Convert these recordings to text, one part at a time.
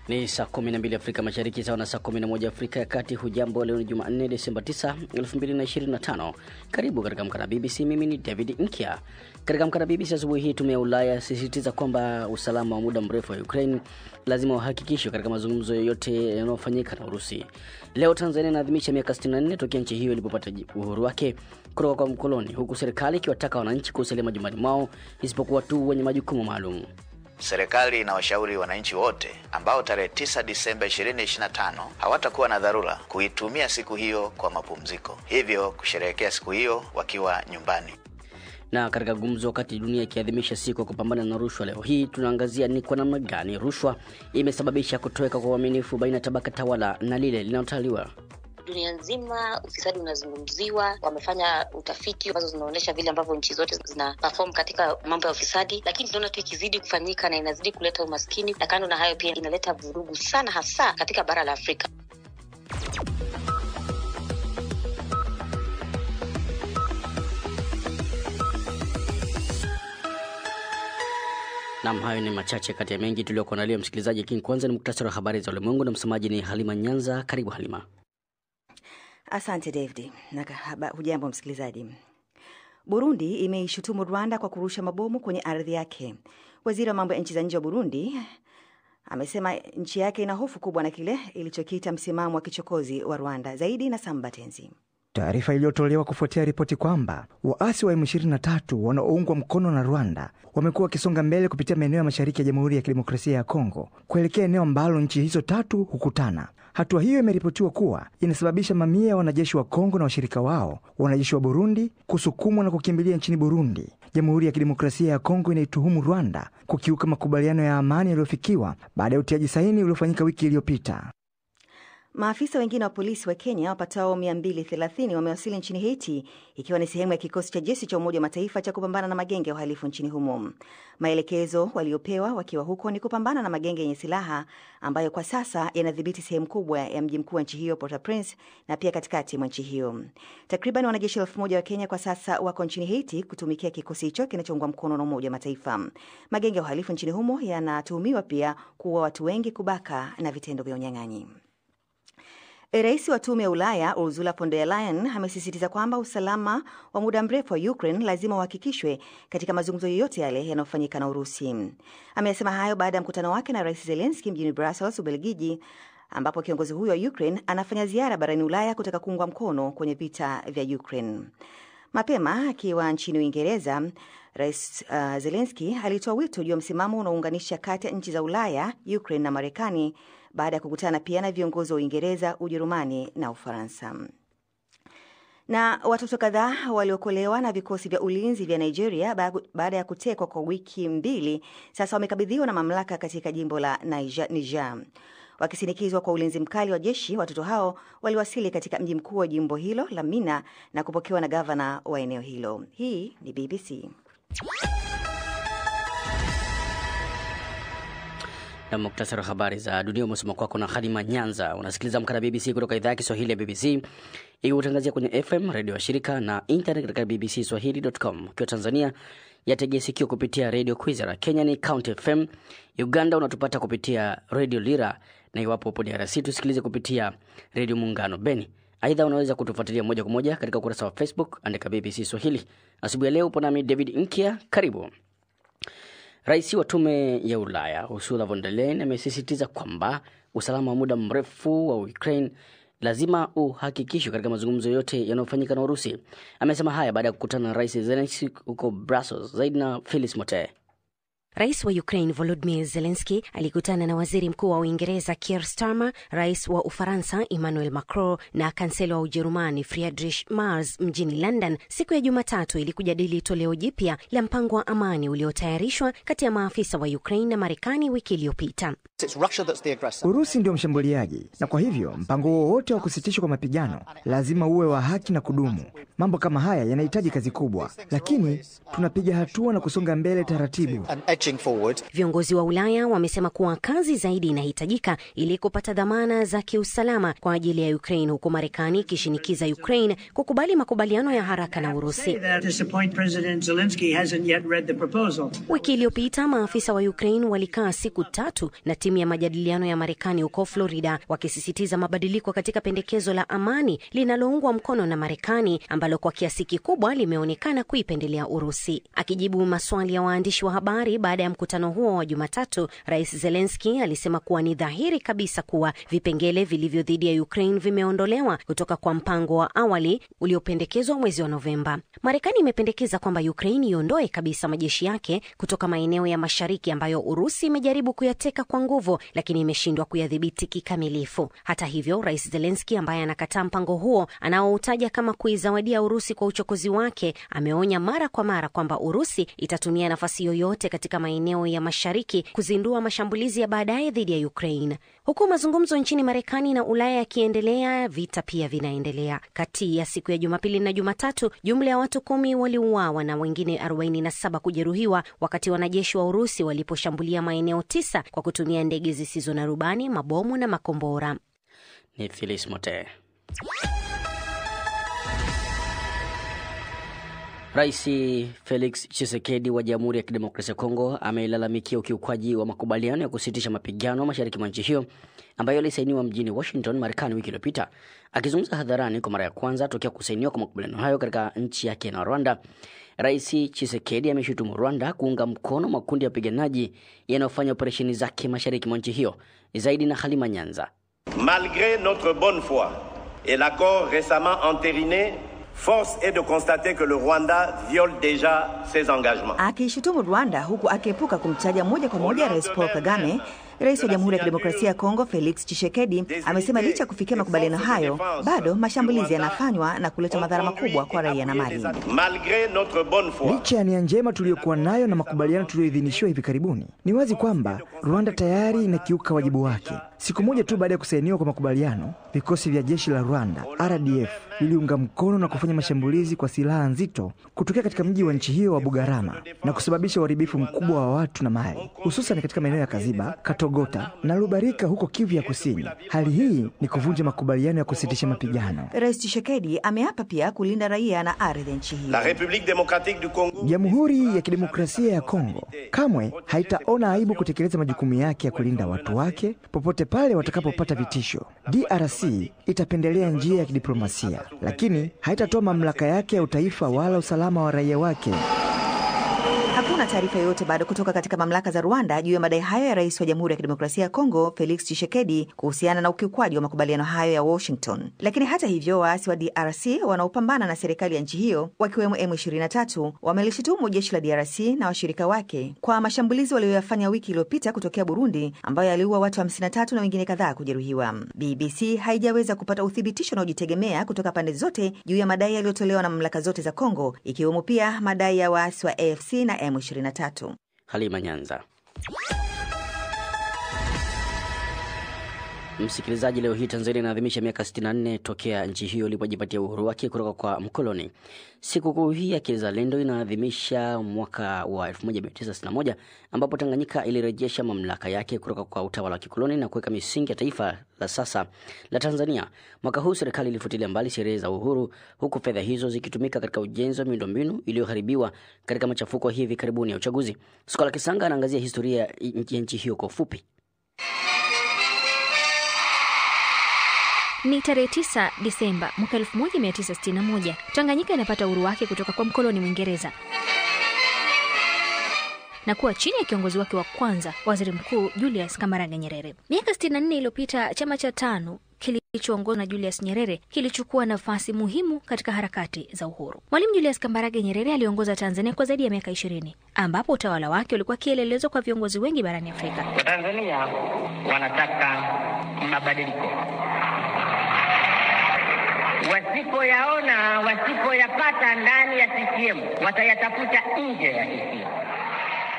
Ni saa 12 Afrika Mashariki sawa na saa 11 Afrika ya Kati. Hujambo, leo ni Jumanne Desemba 9, 2025. Karibu katika Amka na BBC. Mimi ni David Inkia. Katika Amka na BBC asubuhi hii, tume ya Ulaya sisitiza kwamba usalama wa muda mrefu wa Ukraine lazima uhakikishwe katika mazungumzo yote yanayofanyika na Urusi. Leo Tanzania inaadhimisha miaka 64 tokea nchi hiyo ilipopata uhuru wake kutoka kwa mkoloni, huku serikali ikiwataka wananchi kusalia majumbani mwao isipokuwa tu wenye majukumu maalum. Serikali inawashauri wananchi wote ambao tarehe 9 Disemba 2025 hawatakuwa na dharura kuitumia siku hiyo kwa mapumziko, hivyo kusherehekea siku hiyo wakiwa nyumbani. Na katika gumzo, wakati dunia ikiadhimisha siku ya kupambana na rushwa, leo hii tunaangazia ni kwa namna gani rushwa imesababisha kutoweka kwa uaminifu baina ya tabaka tawala na lile linalotawaliwa. Dunia nzima ufisadi unazungumziwa. Wamefanya utafiti ambazo zinaonyesha vile ambavyo nchi zote zina perform katika mambo ya ufisadi, lakini tunaona tu ikizidi kufanyika na inazidi kuleta umaskini, na kando na hayo pia inaleta vurugu sana, hasa katika bara la Afrika. Naam, hayo ni machache kati ya mengi tuliyokuandalia msikilizaji, lakini kwanza ni muktasari wa habari za ulimwengu na msemaji ni Halima Nyanza. Karibu Halima. Asante David. Hujambo msikilizaji. Burundi imeishutumu Rwanda kwa kurusha mabomu kwenye ardhi yake. Waziri wa mambo ya nchi za nje wa Burundi amesema nchi yake ina hofu kubwa na kile ilichokiita msimamo wa kichokozi wa Rwanda. Zaidi na Sambatenzi. Taarifa iliyotolewa kufuatia ripoti kwamba waasi wa M23 wanaoungwa mkono na Rwanda wamekuwa wakisonga mbele kupitia maeneo ya mashariki ya Jamhuri ya Kidemokrasia ya Kongo kuelekea eneo ambalo nchi hizo tatu hukutana. Hatua hiyo imeripotiwa kuwa inasababisha mamia ya wanajeshi wa Kongo na washirika wao, wanajeshi wa Burundi, kusukumwa na kukimbilia nchini Burundi. Jamhuri ya Kidemokrasia ya Kongo inaituhumu Rwanda kukiuka makubaliano ya amani yaliyofikiwa baada ya utiaji saini uliofanyika wiki iliyopita. Maafisa wengine wa polisi wa Kenya wapatao 230 wamewasili nchini Haiti, ikiwa ni sehemu ya kikosi cha jeshi cha Umoja wa Mataifa cha kupambana na magenge ya uhalifu nchini humo. Maelekezo waliopewa wakiwa huko ni kupambana na magenge yenye silaha ambayo kwa sasa yanadhibiti sehemu kubwa ya mji mkuu wa nchi hiyo, Port-au-Prince, na pia katikati mwa nchi hiyo. Takriban wanajeshi 1000 wa Kenya kwa sasa wako nchini Haiti kutumikia kikosi hicho kinachoungwa mkono na Umoja wa Mataifa. Magenge ya uhalifu nchini humo yanatuhumiwa pia kuua watu wengi, kubaka na vitendo vya unyang'anyi. Rais wa Tume ya Ulaya Ursula von der Leyen amesisitiza kwamba usalama wa muda mrefu wa Ukraine lazima uhakikishwe katika mazungumzo yoyote yale yanayofanyika na Urusi. Amesema hayo baada ya mkutano wake na Rais Zelensky mjini Brussels, Ubelgiji, ambapo kiongozi huyo wa Ukraine anafanya ziara barani Ulaya kutaka kuungwa mkono kwenye vita vya Ukraine. Mapema akiwa nchini Uingereza, Rais Zelensky alitoa wito juu ya msimamo unaounganisha kati ya nchi za Ulaya, Ukraine na Marekani baada ya kukutana pia na viongozi wa Uingereza, Ujerumani na Ufaransa. Na watoto kadhaa waliokolewa na vikosi vya ulinzi vya Nigeria baada ya kutekwa kwa wiki 2 sasa wamekabidhiwa na mamlaka katika jimbo la Niger. Wakisinikizwa kwa ulinzi mkali wa jeshi, watoto hao waliwasili katika mji mkuu wa jimbo hilo la Mina na kupokewa na gavana wa eneo hilo. Hii ni BBC. Na muktasari wa habari za dunia umesoma kwako na Halima Nyanza. Unasikiliza Amka na BBC kutoka idhaa ya Kiswahili ya BBC. Ikutangazia kwenye FM, radio wa shirika na internet katika bbcswahili.com. Kwa Tanzania yategea sikio kupitia Radio Kwizera. Kenya ni County FM. Uganda unatupata kupitia Radio Lira, na iwapo upo DRC tusikilize kupitia Radio Muungano Beni. Aidha, unaweza kutufuatilia moja kwa moja katika ukurasa wa Facebook, andika BBC Swahili. Asubuhi ya leo upo nami David Inkia. Karibu. Rais wa Tume ya Ulaya Ursula von der Leyen amesisitiza kwamba usalama wa muda mrefu wa Ukraine lazima uhakikishwe katika mazungumzo yote yanayofanyika na Urusi. Amesema haya baada ya kukutana na Rais Zelensky huko Brussels. Zaidi na Phyllis Mote. Rais wa Ukraine Volodymyr Zelensky alikutana na Waziri Mkuu wa Uingereza Keir Starmer, Rais wa Ufaransa Emmanuel Macron na Kansela wa Ujerumani Friedrich Merz mjini London siku ya Jumatatu ili kujadili toleo jipya la mpango wa amani uliotayarishwa kati ya maafisa wa Ukraine na Marekani wiki iliyopita. Urusi ndio mshambuliaji, na kwa hivyo mpango wowote wa kusitishwa kwa mapigano lazima uwe wa haki na kudumu. Mambo kama haya yanahitaji kazi kubwa, lakini tunapiga hatua na kusonga mbele taratibu. marching forward. Viongozi wa Ulaya wamesema kuwa kazi zaidi inahitajika ili kupata dhamana za kiusalama kwa ajili ya Ukraine, huku Marekani ikishinikiza Ukraine kukubali makubaliano ya haraka na Urusi. Wiki iliyopita maafisa wa Ukraine walikaa siku 3 na timu ya majadiliano ya Marekani huko Florida, wakisisitiza mabadiliko katika pendekezo la amani linaloungwa mkono na Marekani, ambalo kwa kiasi kikubwa limeonekana kuipendelea Urusi. Akijibu maswali ya waandishi wa habari baada ya mkutano huo wa Jumatatu, Rais Zelensky alisema kuwa ni dhahiri kabisa kuwa vipengele vilivyo dhidi ya Ukraine vimeondolewa kutoka kwa mpango wa awali uliopendekezwa mwezi wa Novemba. Marekani imependekeza kwamba Ukraine iondoe kabisa majeshi yake kutoka maeneo ya mashariki ambayo Urusi imejaribu kuyateka kwa nguvu, lakini imeshindwa kuyadhibiti kikamilifu. Hata hivyo, Rais Zelensky ambaye anakataa mpango huo anaoutaja kama kuizawadia Urusi kwa uchokozi wake, ameonya mara kwa mara kwamba Urusi itatumia nafasi yoyote katika maeneo ya mashariki kuzindua mashambulizi ya baadaye dhidi ya Ukraine. Huku mazungumzo nchini Marekani na Ulaya yakiendelea, vita pia vinaendelea. Kati ya siku ya Jumapili na Jumatatu, jumla ya watu 10 waliuawa na wengine 47 kujeruhiwa wakati wanajeshi wa Urusi waliposhambulia maeneo 9 kwa kutumia ndege zisizo na rubani, mabomu na makombora. Ni Phyllis Mote. Rais Felix Tshisekedi wa Jamhuri ya Kidemokrasia ya Kongo amelalamikia ukiukwaji wa makubaliano ya kusitisha mapigano mashariki mwa nchi hiyo ambayo yalisainiwa mjini Washington, Marekani wiki iliyopita. Akizungumza hadharani kwa mara ya kwanza tokea kusainiwa kwa makubaliano hayo katika nchi yake na Rwanda, Rais Tshisekedi ameshutumu Rwanda kuunga mkono makundi ya wapiganaji yanayofanya operesheni zake mashariki mwa nchi hiyo. Zaidi na Halima Nyanza. Malgré notre bonne foi et l'accord récemment entériné, force est de constater que le Rwanda viole déjà ses engagements. Akishutumu Rwanda huku akiepuka kumtaja moja kwa moja Rais Paul Kagame, Rais wa Jamhuri ya Kidemokrasia ya Kongo Felix Tshisekedi amesema licha kufikia makubaliano hayo, bado mashambulizi yanafanywa na kuleta madhara makubwa kwa raia na mali. Licha ya nia njema tuliyokuwa nayo na makubaliano tuliyoidhinishwa hivi karibuni, ni wazi kwamba Rwanda tayari inakiuka wajibu wake. Siku moja tu baada ya kusainiwa kwa makubaliano, vikosi vya jeshi la Rwanda RDF viliunga mkono na kufanya mashambulizi kwa silaha nzito kutokea katika mji wa nchi hiyo wa Bugarama na kusababisha uharibifu mkubwa wa watu na mali, hususan katika maeneo ya Kaziba, Katogota na Lubarika huko Kivu ya Kusini. Hali hii ni kuvunja makubaliano ya kusitisha mapigano. Rais Tshisekedi ameapa pia kulinda raia na ardhi nchi hiyo. La République démocratique du Congo, Jamhuri ya Kidemokrasia ya Kongo kamwe haitaona aibu kutekeleza majukumu yake ya kulinda watu wake popote pale watakapopata vitisho. DRC itapendelea njia ya kidiplomasia, lakini haitatoa mamlaka yake ya utaifa wala usalama wa raia wake. Hakuna taarifa yoyote bado kutoka katika mamlaka za Rwanda juu ya madai hayo ya Rais wa Jamhuri ya Kidemokrasia ya Kongo Felix Tshisekedi kuhusiana na ukiukwaji wa makubaliano hayo ya Washington. Lakini hata hivyo, waasi wa DRC wanaopambana na serikali ya nchi hiyo wakiwemo M23 wamelishutumu jeshi la DRC na washirika wake kwa mashambulizi walioyafanya wiki iliyopita kutokea Burundi, ambayo yaliua watu 53 na wengine kadhaa kujeruhiwa. BBC haijaweza kupata uthibitisho unaojitegemea kutoka pande zote juu ya madai yaliyotolewa na mamlaka zote za Kongo, ikiwemo pia madai ya waasi wa AFC na M23. Halima Nyanza. Msikilizaji, leo hii Tanzania inaadhimisha miaka 64 tokea nchi hiyo ilipojipatia uhuru wake kutoka kwa mkoloni. Sikukuu hii ya kizalendo inaadhimisha mwaka wa 1961 ambapo Tanganyika ilirejesha mamlaka yake kutoka kwa utawala wa kikoloni na kuweka misingi ya taifa la sasa la Tanzania. Mwaka huu serikali ilifutilia mbali sherehe za uhuru, huku fedha hizo zikitumika katika ujenzi wa miundombinu iliyoharibiwa katika machafuko hivi karibuni ya uchaguzi. Skola Kisanga anaangazia historia ya nchi hiyo kwa ufupi. Ni tarehe 9 Disemba mwaka 1961 Tanganyika inapata uhuru wake kutoka kwa mkoloni Mwingereza na kuwa chini ya kiongozi wake wa kwanza, Waziri Mkuu Julius Kambarage Nyerere. Miaka 64 iliyopita, chama cha TANU kilichoongozwa na Julius Nyerere kilichukua nafasi muhimu katika harakati za uhuru. Mwalimu Julius Kambarage Nyerere aliongoza Tanzania kwa zaidi ya miaka 20, ambapo utawala wake ulikuwa kielelezo kwa viongozi wengi barani Afrika. Tanzania wanataka mabadiliko. Wasipoyaona, wasipoyapata ndani ya CCM, watayatafuta nje ya CCM.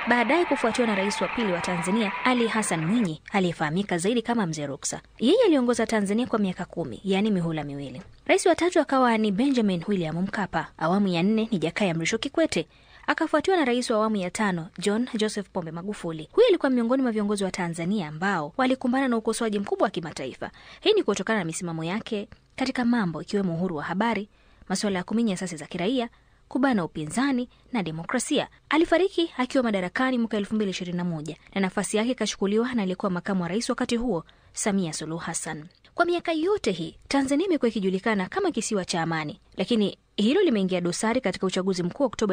Baadaye kufuatiwa na rais wa pili wa Tanzania, Ali Hassan Mwinyi, aliyefahamika zaidi kama Mzee Ruksa. Yeye aliongoza Tanzania kwa miaka 10, yani mihula miwili. Rais wa tatu akawa ni Benjamin William Mkapa. Awamu ya 4 ni Jakaya Mrisho Kikwete. Akafuatiwa na rais wa awamu ya 5 John Joseph Pombe Magufuli. Huyu alikuwa miongoni mwa viongozi wa Tanzania ambao walikumbana na ukosoaji mkubwa wa kimataifa. Hii ni kutokana na misimamo yake katika mambo ikiwemo uhuru wa habari, masuala ya kuminya asasi za kiraia, kubana upinzani na demokrasia. Alifariki akiwa madarakani mwaka 2021 na nafasi yake ikachukuliwa na aliyekuwa makamu wa rais wakati huo, Samia Suluhu Hassan. Kwa miaka yote hii, Tanzania imekuwa ikijulikana kama kisiwa cha amani, lakini hilo limeingia dosari katika uchaguzi mkuu Oktoba